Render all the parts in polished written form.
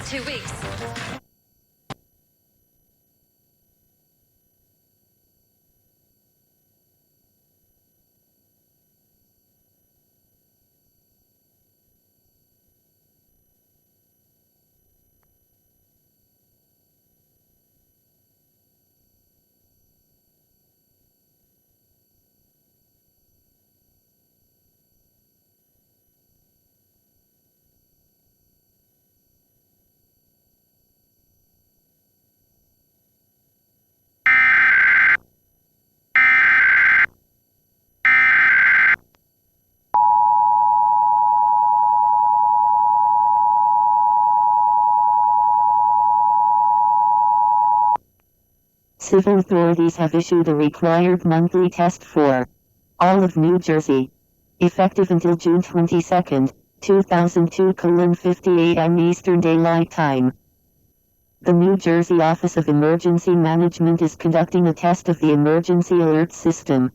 2 weeks. Civil authorities have issued a required monthly test for all of New Jersey, effective until June 22, 2002:50 a.m. Eastern Daylight Time. The New Jersey Office of Emergency Management is conducting a test of the emergency alert system.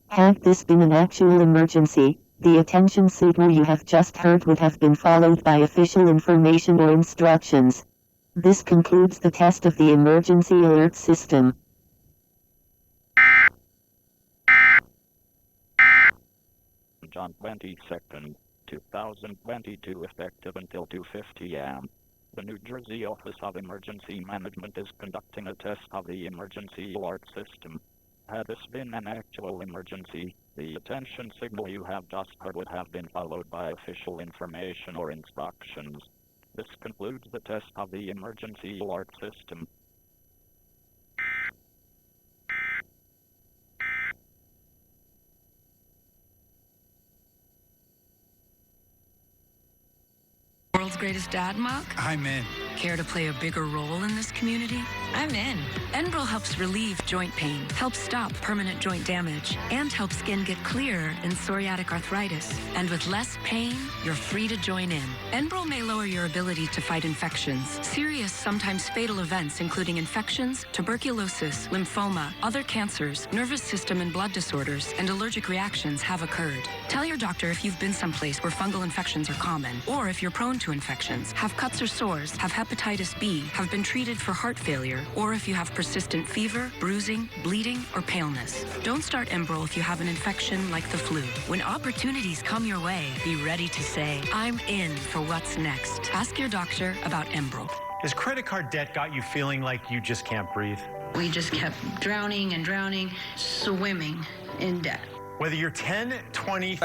Had this been an actual emergency, the attention signal you have just heard would have been followed by official information or instructions. This concludes the test of the emergency alert system. On 22nd, 2022, effective until 2:50 a.m. The New Jersey Office of Emergency Management is conducting a test of the emergency alert system. Had this been an actual emergency, the attention signal you have just heard would have been followed by official information or instructions. This concludes the test of the emergency alert system. World's greatest dad muck? I'm in. Care to play a bigger role in this community? I'm in. Enbrel helps relieve joint pain, helps stop permanent joint damage, and helps skin get clearer in psoriatic arthritis. And with less pain, you're free to join in. Enbrel may lower your ability to fight infections. Serious, sometimes fatal events including infections, tuberculosis, lymphoma, other cancers, nervous system and blood disorders, and allergic reactions have occurred. Tell your doctor if you've been someplace where fungal infections are common, or if you're prone to infections, have cuts or sores, have hepatitis B, have been treated for heart failure, or if you have persistent fever, bruising, bleeding, or paleness. Don't start Enbrel if you have an infection like the flu. When opportunities come your way, be ready to say, I'm in for what's next. Ask your doctor about Enbrel. Has credit card debt got you feeling like you just can't breathe? We just kept drowning and drowning, swimming in debt. Whether you're 10, 20,